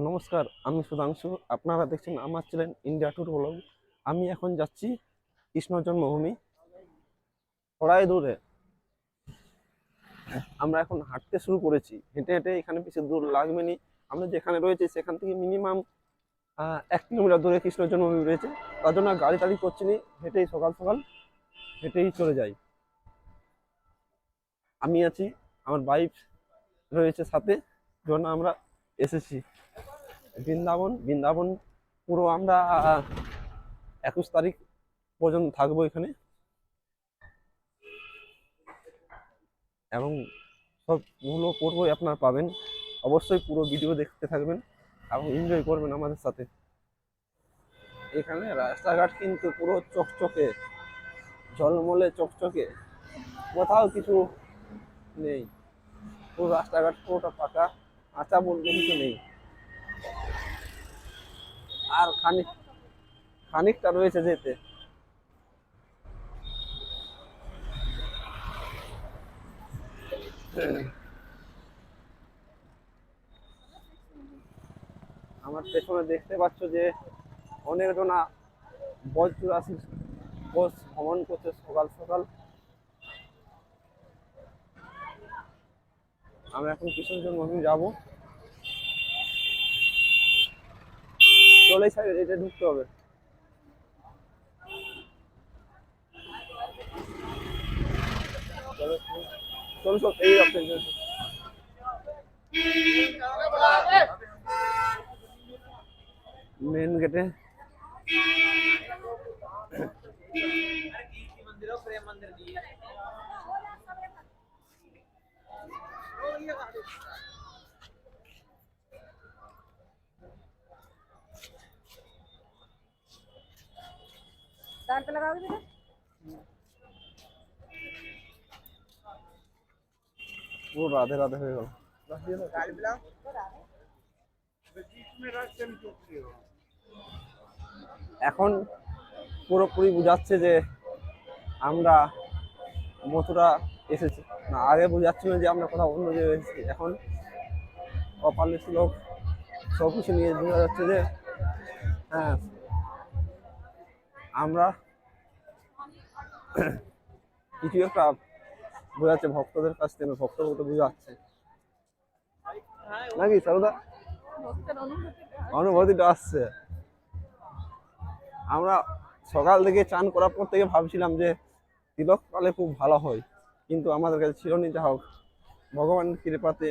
নমস্কার, আমি সুধাংশু। আপনারা দেখছেন আমার চ্যানেল ইন্ডিয়া ট্যুর ব্লগ। আমি এখন যাচ্ছি কৃষ্ণ জন্মভূমি থোড়াই দূরে। আমরা এখন হাঁটতে শুরু করেছি, হেঁটে হেঁটে এখানে বেশি দূর লাগবে নি। আমরা যেখানে রয়েছি সেখান থেকে মিনিমাম 1 কিলোমিটার দূরে কৃষ্ণ জন্মভূমি রয়েছে। তার জন্য আর গাড়ি টাড়ি করছি নি, হেঁটেই সকাল সকাল হেঁটেই চলে যাই। আমি আছি, আমার বাইক রয়েছে সাথে, জন্য আমরা এসেছি বৃন্দাবন। বৃন্দাবন পুরো আমরা 21 তারিখ পর্যন্ত থাকবো এখানে, এবং সবগুলো পর্বই আপনারা পাবেন। অবশ্যই পুরো ভিডিও দেখতে থাকবেন এবং এনজয় করবেন আমাদের সাথে। এখানে রাস্তাঘাট কিন্তু পুরো চকচকে, ঝলমলে চকচকে, কোথাও কিছু নেই। পুরো রাস্তাঘাট পুরোটা পাকা, কাঁচা বলতে কিছু নেই। আর খানিকটা রয়েছে যেতে। আমার পেছনে দেখতে পাচ্ছ যে অনেক জনা বজরাশি কোষ ভ্রমণ করছে সকাল সকাল। আমরা এখন কিশোর জন্মভূমি যাবো। চলে সাইড এটা ঢুকতে হবে। চলো চলো চলো, এই রাস্তায় চলো। মেন গেটে পুরো রাধে রাধে হয়ে গেল। এখন পুরোপুরি বোঝাচ্ছে যে আমরা মথুরা এসেছি। না, আগে বোঝাচ্ছিল যে আমরা কোথাও অন্য জায়গায় এসেছি। এখন কপালে শ্লোক সব কিছু নিয়ে বোঝা যাচ্ছে যে হ্যাঁ, আমরা কিছু একটা বোঝাচ্ছে ভক্তদের কাছ থেকে, ভক্তদের বোঝাচ্ছে নাকি সারদা? অনুভূতিটা আসছে। আমরা সকাল থেকে চান করার পর থেকে ভাবছিলাম যে তিলক পালে খুব ভালো হয়, কিন্তু আমাদের কাছে ছিল নি। যা হোক, ভগবানের কৃপাতে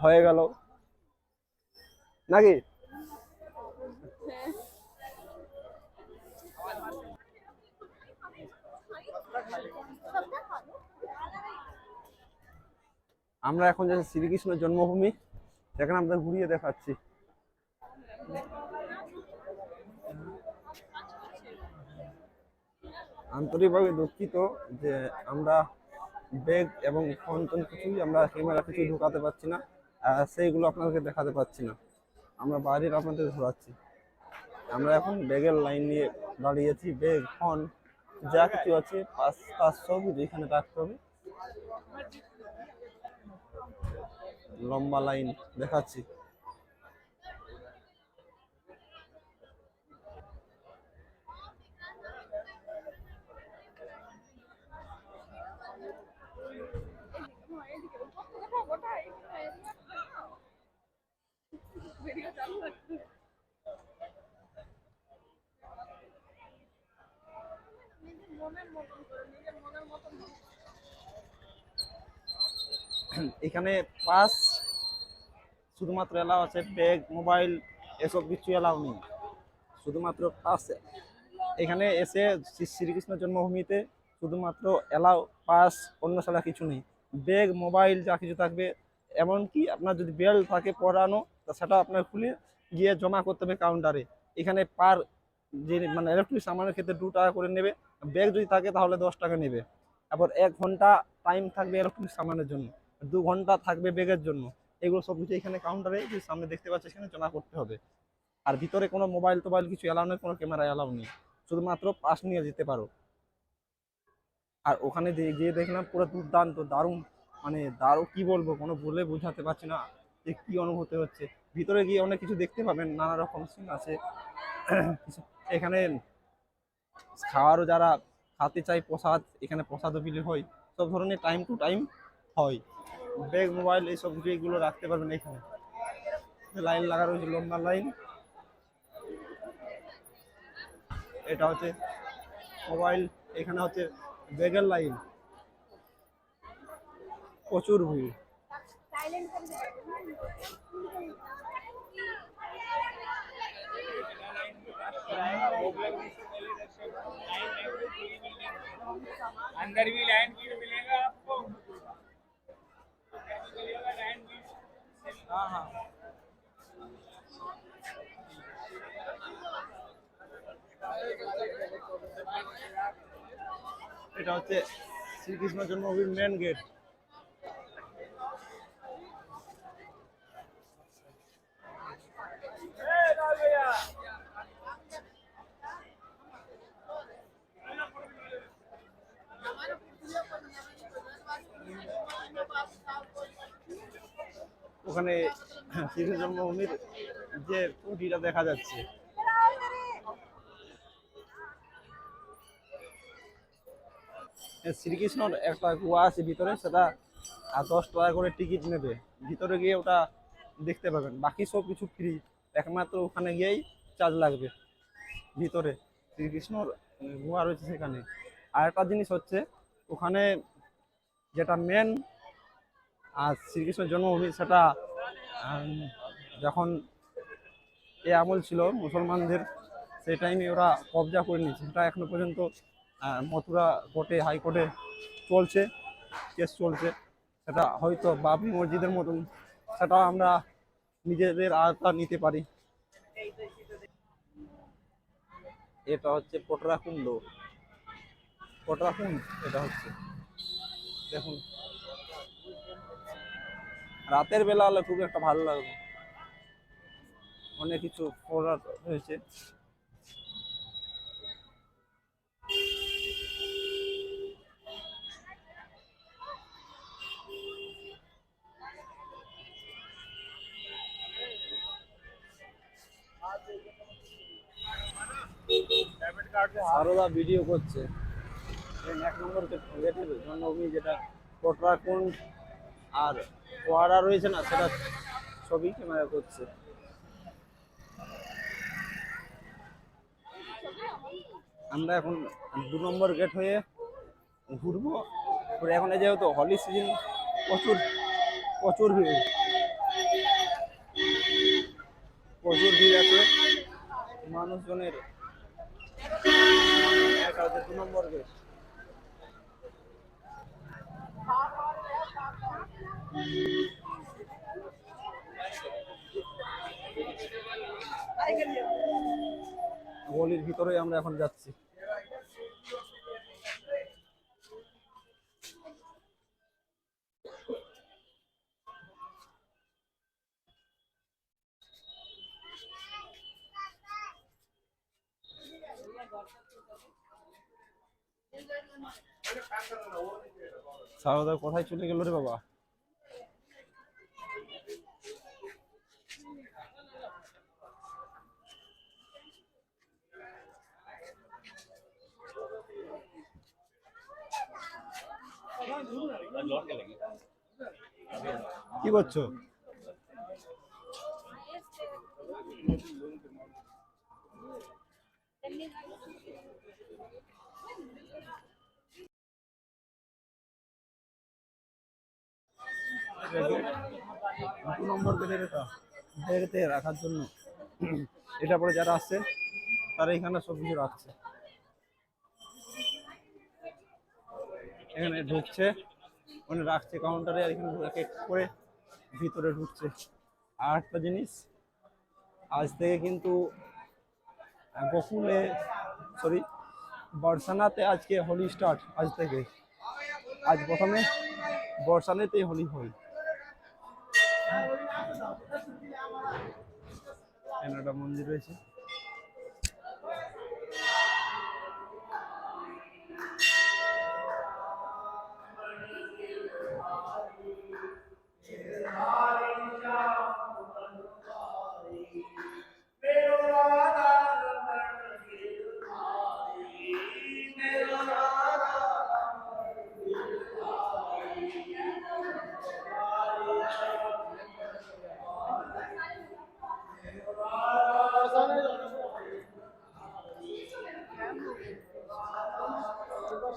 হয়ে গেল নাকি। আমরা এখন যাচ্ছি শ্রীকৃষ্ণের জন্মভূমি, সেখানে আমরা ঘুরিয়ে দেখাচ্ছি। আন্তরিকভাবে দুঃখিত যে আমরা ব্যাগ এবং ফোন টোন কিছুই, আমরা ক্যামেরা কিছুই ঢুকাতে পারছি না, সেইগুলো আপনাদেরকে দেখাতে পারছি না। আমরা বাইরের আপনাদের ঘোরাচ্ছি। আমরা এখন ব্যাগের লাইন নিয়ে দাঁড়িয়েছি। ব্যাগ, ফোন, যা কিছু আছে পাঁচ সব যেখানে রাখতে হবে। লম্বা লাইন দেখাচ্ছি। এখানে পাস শুধুমাত্র এলাও আছে, ব্যাগ, মোবাইল এসব কিছু এলাও নেই। শুধুমাত্র পাস এখানে এসে শ্রীকৃষ্ণ জন্মভূমিতে শুধুমাত্র এলাও পাস, অন্য ছাড়া কিছু নেই। ব্যাগ, মোবাইল যা কিছু থাকবে, এমনকি আপনার যদি বেল্ট থাকে পরানো, তা সেটা আপনার খুলে গিয়ে জমা করতে হবে কাউন্টারে। এখানে পার যে মানে ইলেকট্রিক সামানের ক্ষেত্রে 2 টাকা করে নেবে। ব্যাগ যদি থাকে তাহলে 10 টাকা নেবে। তারপর 1 ঘন্টা টাইম থাকবে ইলেকট্রিক সামানের জন্য, 2 ঘন্টা থাকবে ব্যাগের জন্য। এগুলো সব কিছু এখানে কাউন্টারে যে সামনে দেখতে পাচ্ছি সেখানে জমা করতে হবে। আর ভিতরে কোনো মোবাইল টোবাইল কিছু এলাও নেই, কোনো ক্যামেরা এলাও নেই। শুধুমাত্র পাস নিয়ে যেতে পারো। আর ওখানে গিয়ে দেখলাম পুরো দুর্দান্ত, দারুণ, মানে দারুণ কি বলবো, কোনো বলে বোঝাতে পারছি না। যে কি অনুভূতি হচ্ছে। ভিতরে গিয়ে অনেক কিছু দেখতে পাবেন, নানা রকম সিন আছে। এখানে খাওয়ারও যারা খেতে চায় প্রসাদ, এখানে প্রসাদও বিলি হয়, সব ধরনের টাইম টু টাইম হয়। ব্যাগ মোবাইল এইসব এগুলো রাখতে পারবেন এখানে। লাইন লাগা রয়েছে, লম্বা লাইন। এটা হচ্ছে মোবাইল, এখানে হচ্ছে ব্যাগের লাইন, প্রচুর ভিড়। अंदर भी लाइन की मिलेगा आपको। हाँ हाँ এটা হচ্ছে শ্রীকৃষ্ণ জন্মভূমির মেন গেট। ওখানে শ্রীকৃষ্ণ জন্মভূমির যে খুঁটিটা দেখা যাচ্ছে। শ্রীকৃষ্ণর একটা গুহা আছে ভিতরে, সেটা 10 টাকা করে টিকিট নেবে। ভিতরে গিয়ে ওটা দেখতে পাবেন, বাকি সব কিছু ফ্রি, একমাত্র ওখানে গিয়েই চার্জ লাগবে। ভিতরে শ্রীকৃষ্ণর গুহা রয়েছে সেখানে। আর একটা জিনিস হচ্ছে, ওখানে যেটা মেন আর শ্রীকৃষ্ণের জন্মভূমি, সেটা যখন এ আমল ছিল মুসলমানদের, সেই টাইমে ওরা কবজা করে নিয়েছে। সেটা এখনো পর্যন্ত মথুরা কোর্টে, হাইকোর্টে চলছে, কেস চলছে। সেটা হয়তো বাবরি মসজিদের মতন, সেটাও আমরা নিজেদের আয়ত্তা নিতে পারি। এটা হচ্ছে পটরাকুণ্ড, পটরাকুণ্ড এটা হচ্ছে, দেখুন রাতের বেলা হলে খুব একটা ভালো লাগবে, অনেক কিছু করার হয়েছে। সারদা ভিডিও করছে, 1 নম্বর গেটের জন্মভূমি যেটা পটরাকুণ্ড আর ফোয়ারা রয়েছে না, সেটা ছবি ক্যামেরা করছে। আমরা এখন 2 নম্বর গেট হয়ে ঘুরবো। ঘুরে এখন যেহেতু হলি সিজন, প্রচুর প্রচুর ভিড়, প্রচুর ভিড় আছে মানুষজনের। এটা হচ্ছে 2 নম্বর গেট। গলির ভিতরে আমরা এখন যাচ্ছি। সারদা কোথায় চলে গেল রে বাবা? কি করছো? দু নম্বর গেটের এটা ব্যাগতে রাখার জন্য। এটা পরে যারা আসছে তারা এখানে সব কিছু রাখছে, এখানে ঢুকছে, ওখানে রাখছে কাউন্টারে, আর এখানে এক এক করে ভিতরে ঢুকছে। আর একটা জিনিস, আজ থেকে কিন্তু গোকুলে, সরি, বর্ষানাতে আজকে হোলি স্টার্ট। আজ থেকে, আজ প্রথমে বর্ষানেতেই হোলি হয়। এখানে একটা মন্দির রয়েছে।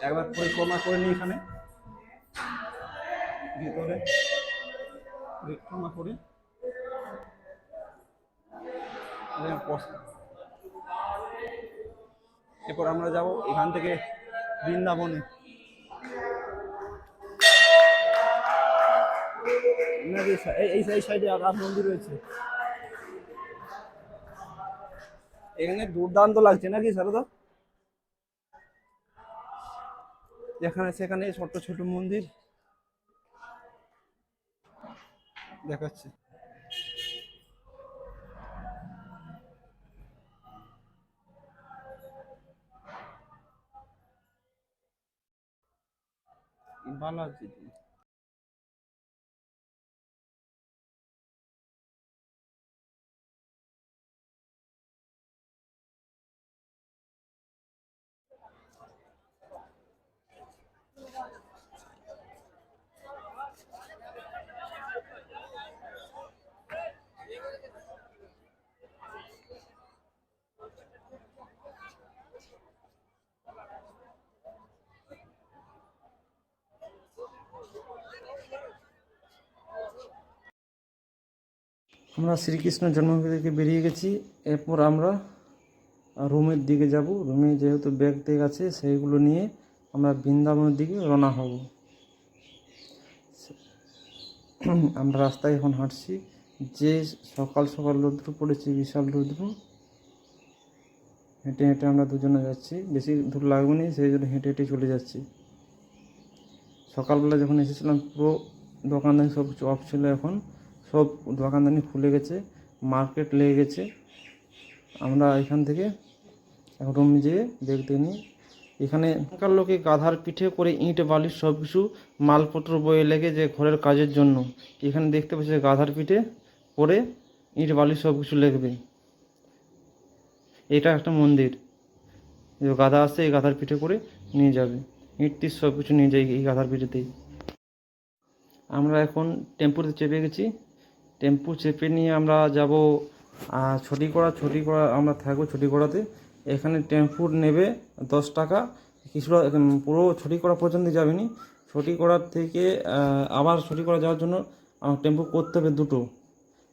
একবার পরিক্রমা করে নিই এখানে ভিতরে পরিক্রমা করে এরপর আমরা যাব এখান থেকে বৃন্দাবনে। নাকি এই সাইডে রাম মন্দির রয়েছে। এখানে দুর্দান্ত লাগছে নাকি সারদা? যেখানে সেখানে ছোট ছোট মন্দির দেখাচ্ছে। বালাজি আমরা শ্রীকৃষ্ণ জন্মভূমি থেকে বেরিয়ে গেছি। এরপর আমরা রুমের দিকে যাব। রুমে যেহেতু ব্যাগ ট্যাগ আছে সেইগুলো নিয়ে আমরা বৃন্দাবনের দিকে রওনা হব। আমরা রাস্তায় এখন হাঁটছি। যে সকাল সকাল রৌদ্র পড়েছে, বিশাল রৌদ্র। হেঁটে হেঁটে আমরা দুজনে যাচ্ছি, বেশি দূর লাগবে না, সেই জন্য হেঁটে হেঁটে চলে যাচ্ছি। সকালবেলা যখন এসেছিলাম পুরো দোকানদানি সব কিছু অফ ছিল, এখন সব দোকানদানি খুলে গেছে, মার্কেট লেগে গেছে। আমরা এখান থেকে এখন রুম যেয়ে দেখতে নিই। এখানে এখানকার লোকে গাধার পিঠে করে ইট বালি সব কিছু মালপত্র বয়ে লেগে যে ঘরের কাজের জন্য এখানে দেখতে পাচ্ছি গাধার পিঠে করে ইট বালি সব কিছু লেগবে। এটা একটা মন্দির, যে গাধা আসছে এই গাধার পিঠে করে নিয়ে যাবে, ইট টিট সব কিছু নিয়ে যায় এই গাধার পিঠেতেই। আমরা এখন টেম্পুতে চেপে গেছি। টেম্পু চেপে নিয়ে আমরা যাব ছটিকড়া আমরা থাকবো ছটিকড়াতে। এখানে টেম্পু নেবে 10 টাকা। কিছুটা পুরো ছটিকড়া পর্যন্ত যাবেনি, ছটিকড়ার থেকে আবার ছটিকড়া যাওয়ার জন্য টেম্পু করতে হবে দুটো।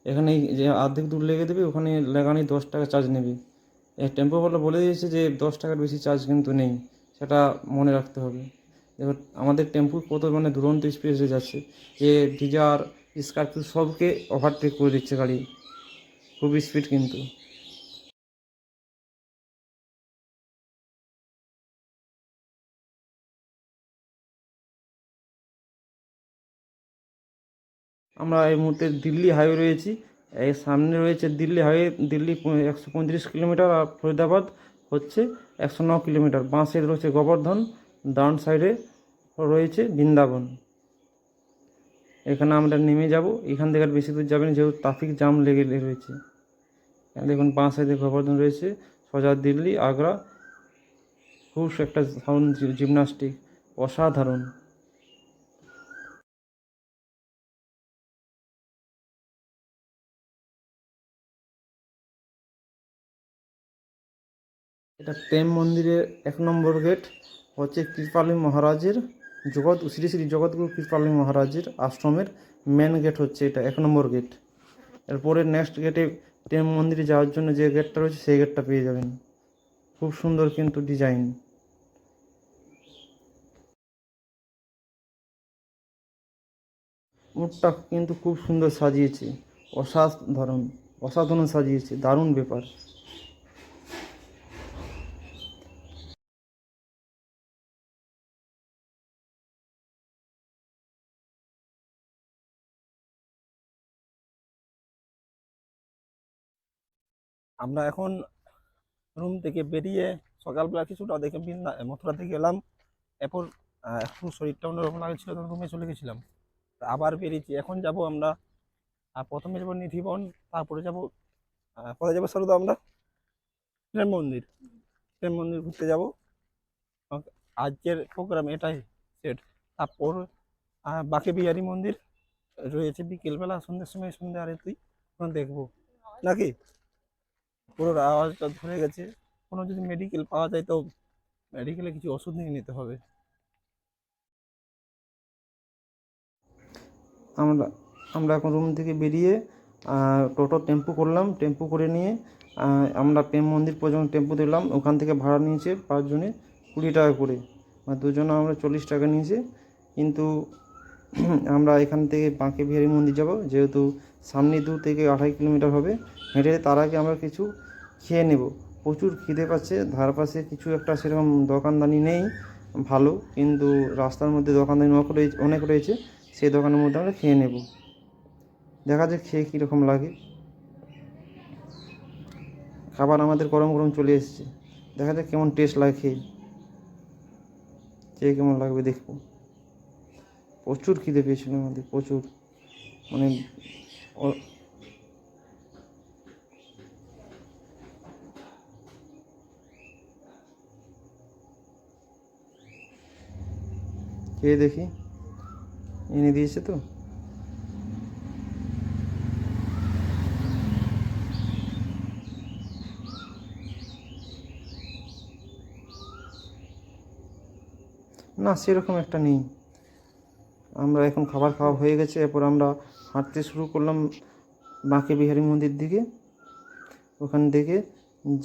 এখানে যে অর্ধেক দূর লেগে দেবে, ওখানে লাগানি 10 টাকা চার্জ নেবে। এই টেম্পোওয়ালা বলে দিয়েছে যে 10 টাকার বেশি চার্জ কিন্তু নেই, সেটা মনে রাখতে হবে। দেখো আমাদের টেম্পু কত মানে দুরন্ত স্পিডে যাচ্ছে, যে ডিজার স্করপিও সবকে ওভারটেক করে দিচ্ছে গাড়ি, খুব স্পিড কিন্তু। আমরা এই মুহূর্তে দিল্লি হাইওয়ে রয়েছি। এই সামনে রয়েছে দিল্লি হাইওয়ে, দিল্লি 135 কিলোমিটার, আর ফরিদাবাদ হচ্ছে 109 কিলোমিটার। বাঁ সাইড রয়েছে গোবর্ধন, ডান সাইডে রয়েছে বৃন্দাবন। এখানে আমরা নেমে যাব, এখান থেকে আর বেশি দূর যাবেন যেহেতু ট্রাফিক জ্যাম লেগে রয়েছে। দেখুন বাঁ সাইডে গোবর্ধন রয়েছে, সোজা দিল্লি আগ্রা। খুব একটা দারুণ জিমনাস্টিক, অসাধারণ। এটা প্রেম মন্দিরের 1 নম্বর গেট, হচ্ছে কৃপালী মহারাজের শ্রী শ্রী জগৎগুরু কৃপালী মহারাজের আশ্রমের মেন গেট হচ্ছে এটা 1 নম্বর গেট। এরপরে নেক্সট গেটে প্রেম মন্দিরে যাওয়ার জন্য যে গেটটা রয়েছে সেই গেটটা পেয়ে যাবেন। খুব সুন্দর কিন্তু ডিজাইন। মুখটা কিন্তু খুব সুন্দর সাজিয়েছে, অসাধারণ অসাধারণ সাজিয়েছে, দারুণ ব্যাপার। আমরা এখন রুম থেকে বেরিয়ে সকালবেলা কিছুটা দেখে মথুরা থেকে এলাম। এরপর একটু শরীরটা অন্যরকম লাগছিল, তখন রুমে চলে গেছিলাম। আবার বেরিয়েছি, এখন যাব আমরা প্রথমে যাবো নিধিবন, তারপরে যাব পরে যাবো সারদা আমরা প্রেম মন্দির। প্রেম মন্দির ঘুরতে যাব, আজকের প্রোগ্রাম এটাই সেট। তারপর বাঁকে বিহারী মন্দির রয়েছে বিকেলবেলা, সন্ধ্যের সময় সন্ধ্যে আরতি দেখবো নাকি। পুরো আওয়াজটা ধরে গেছে, কোনো যদি মেডিকেল পাওয়া যায় তো মেডিকেলে কিছু ওষুধ নিয়ে নিতে হবে। আমরা আমরা এখন রুম থেকে বেরিয়ে টোটো টেম্পু করলাম, টেম্পু করে নিয়ে আমরা প্রেম মন্দির পর্যন্ত টেম্পু দিলাম। ওখান থেকে ভাড়া নিয়েছে 5 জনে 20 টাকা করে, আর 2 জনে আমরা 40 টাকা নিয়েছে। কিন্তু আমরা এখান থেকে বাঁকে বিহারী মন্দির যাব, যেহেতু সামনে 2 থেকে 2.5 কিলোমিটার হবে হেঁটে। তার আগে আমরা কিছু খেয়ে নেব, প্রচুর খিদে পাচ্ছে। ধারপাশে কিছু একটা সেরকম দোকানদানি নেই ভালো, কিন্তু রাস্তার মধ্যে দোকানদানি অনেক রয়েছে, সেই দোকানের মধ্যে আমরা খেয়ে নেব। দেখা যাক খেয়ে কীরকম লাগে। খাবার আমাদের গরম গরম চলে এসেছে, দেখা যাক কেমন টেস্ট লাগে খেয়ে। খেয়ে কেমন লাগবে দেখবো। প্রচুর খিদে পেয়েছিল আমাদের, প্রচুর, মানে খেয়ে দেখি, এনে দিয়েছে তো। না, সেরকম একটা নেই। আমরা এখন খাবার খাওয়া হয়ে গেছে, এরপর আমরা হাঁটতে শুরু করলাম বাঁকে বিহারী মন্দির দিকে। ওখান থেকে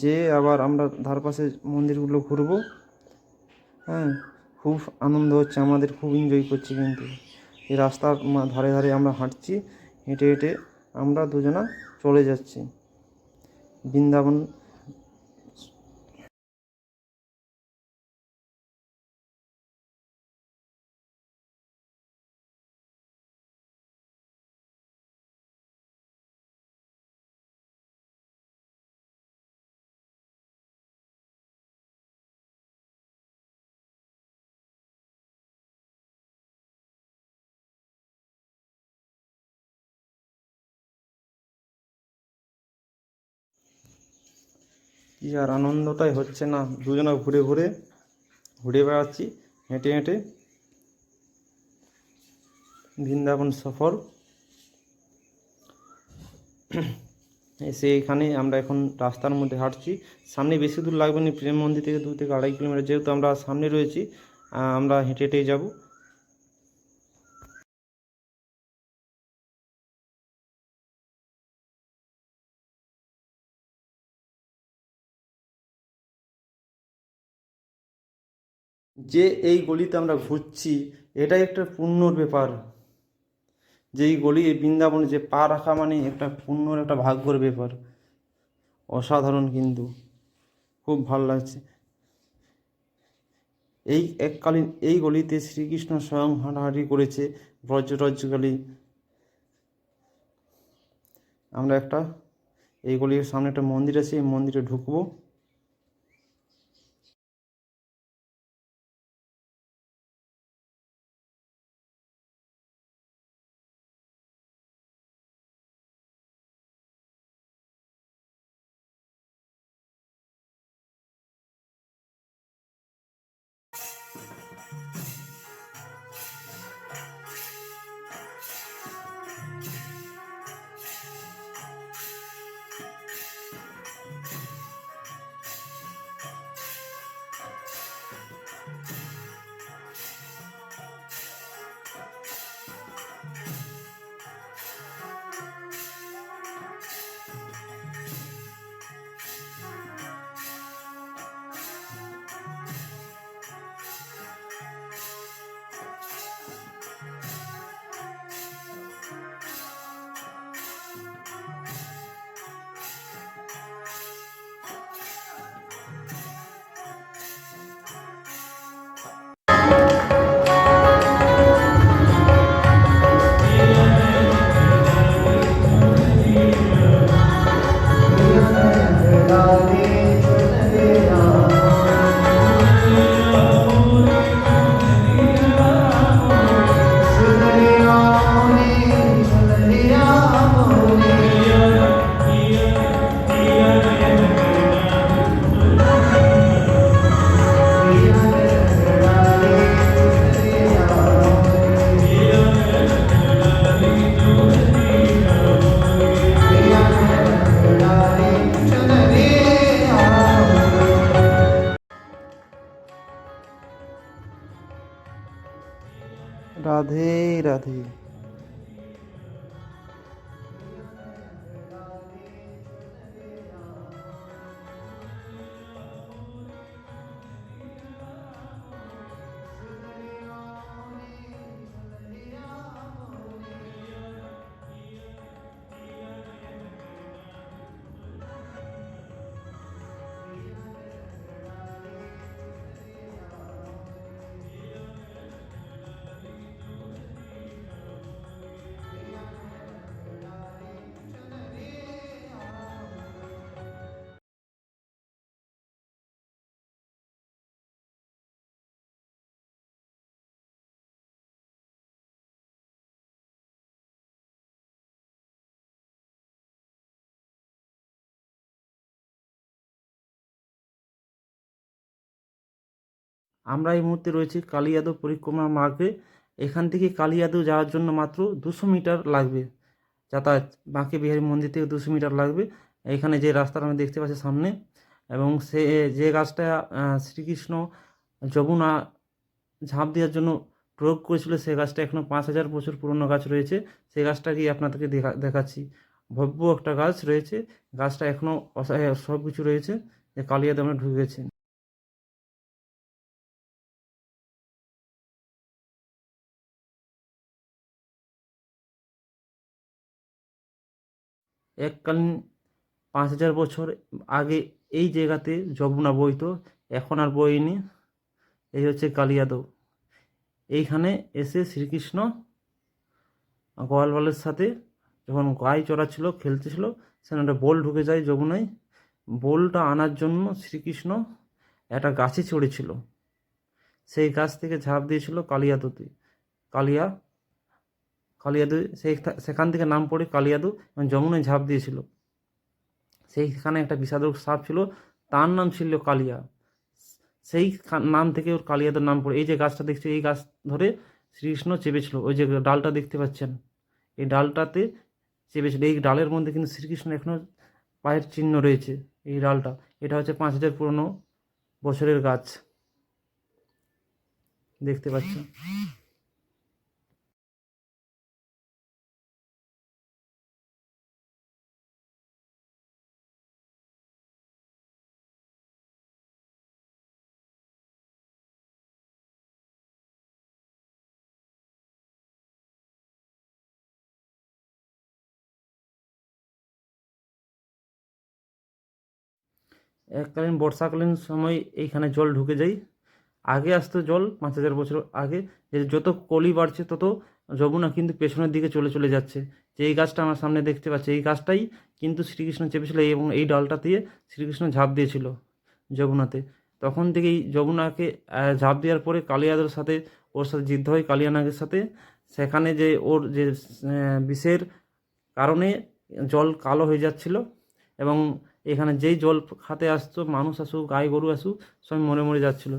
যে আবার আমরা ধারপাশে মন্দিরগুলো ঘুরবো। হ্যাঁ, খুব আনন্দ হচ্ছে আমাদের, খুব এনজয় করছি। কিন্তু এই রাস্তার ধারে ধারে আমরা হাঁটছি, হেঁটে হেঁটে আমরা দুজনা চলে যাচ্ছি বৃন্দাবন। কি আর আনন্দটাই হচ্ছে না, দুজনা ঘুরে ঘুরে ঘুরে বেড়াচ্ছি হেঁটে হেঁটে বৃন্দাবন সফর। এসে এখানে আমরা এখন রাস্তার মধ্যে হাঁটছি। সামনে বেশি দূর লাগবে না, প্রেম মন্দির থেকে 2 থেকে 2.5 কিলোমিটার, যেহেতু আমরা সামনে রয়েছি। আমরা হেঁটে হেঁটেই যাব। যে এই গলিতে আমরা ঘুরছি, এটাই একটা পুণ্যর ব্যাপার। যে এই গলি, এই বৃন্দাবনে যে পা রাখা মানে একটা পুণ্যর, একটা ভাগ্যর ব্যাপার। অসাধারণ, কিন্তু খুব ভালো লাগছে। এই এককালীন এই গলিতে শ্রীকৃষ্ণ স্বয়ং হাঁটাহাঁটি করেছে, ব্রজরজকালী। আমরা এই গলির সামনে একটা মন্দির আছে, এই মন্দিরে ঢুকবো। রাধে রাধে। আমরা এই মুহূর্তে রয়েছি কালিয়াদহ পরিক্রমা মার্গে। এখান থেকে কালিয়াদহ যাওয়ার জন্য মাত্র 200 মিটার লাগবে যাতায়াত। বাঁকে বিহারী মন্দির থেকে 200 মিটার লাগবে। এখানে যে রাস্তাটা আমি দেখতে পাচ্ছি সামনে, এবং সে যে গাছটা শ্রীকৃষ্ণ যমুনা ঝাঁপ দেওয়ার জন্য প্রয়োগ করেছিল, সেই গাছটা এখনও 5000 বছর পুরনো গাছ রয়েছে। সেই গাছটাকে আপনাদেরকে দেখাচ্ছি। ভব্য একটা গাছ রয়েছে, গাছটা এখনও সব কিছু রয়েছে। যে কালিয়াদহ আমরা ঢুকে গেছি। এককালীন 5000 বছর আগে এই জায়গাতে যমুনা বইতো, এখন আর বইনি। এই হচ্ছে কালিয়াদহ। এইখানে এসে শ্রীকৃষ্ণ গোয়ালবালের সাথে যখন গায়ে চড়াচ্ছিল, খেলতেছিল, সেখানে একটা বোল ঢুকে যায় যমুনায়। বোলটা আনার জন্য শ্রীকৃষ্ণ একটা গাছে চড়েছিল, সেই গাছ থেকে ঝাঁপ দিয়েছিল কালিয়াদতে। কালিয়াদু সেখান থেকে নাম পড়ে কালিয়াদু, এবং যমুনায় ঝাঁপ দিয়েছিল। সেইখানে একটা বিষাদক সাপ ছিল, তার নাম ছিল কালিয়া। সেই নাম থেকে ওর কালিয়াদুর নাম পড়ে। এই যে গাছটা দেখছি, এই গাছ ধরে শ্রীকৃষ্ণ চেপেছিল। ওই যে ডালটা দেখতে পাচ্ছেন, এই ডালটাতে চেপেছিল। এই ডালের মধ্যে কিন্তু শ্রীকৃষ্ণ এখনো পায়ের চিহ্ন রয়েছে। এই ডালটা, এটা হচ্ছে 5000 পুরনো বছরের গাছ, দেখতে পাচ্ছেন। এককালীন বর্ষাকালীন সময় এইখানে জল ঢুকে যায়। আগে আসতো জল 5000 বছর আগে। যে যত কলি বাড়ছে তত যমুনা কিন্তু পেছনের দিকে চলে চলে যাচ্ছে। যে এই গাছটা আমার সামনে দেখতে পাচ্ছি, এই গাছটাই কিন্তু শ্রীকৃষ্ণ চেপেছিল, এবং এই ডালটা দিয়ে শ্রীকৃষ্ণ ঝাঁপ দিয়েছিল যমুনাতে। তখন থেকেই যমুনাকে ঝাঁপ দেওয়ার পরে কালিয়াদের সাথে ওর সাথে যুদ্ধ হয় কালিয়ানাগের সাথে। সেখানে যে ওর যে বিষের কারণে জল কালো হয়ে যাচ্ছিল, এবং এখানে যেই জল খাতে আসতো, মানুষ আসুক গাই গরু আসুক, সবাই মরে মরে যাচ্ছিল।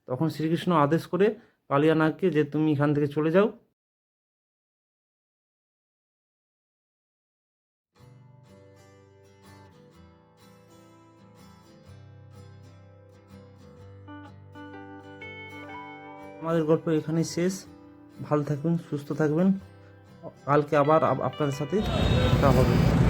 তখন শ্রীকৃষ্ণ আদেশ করে কালিয়ানাগকে যে তুমি এখান থেকে চলে যাও। আমাদের গল্প এখানেই শেষ। ভালো থাকবেন, সুস্থ থাকবেন। কালকে আবার আপনাদের সাথে দেখা হবে।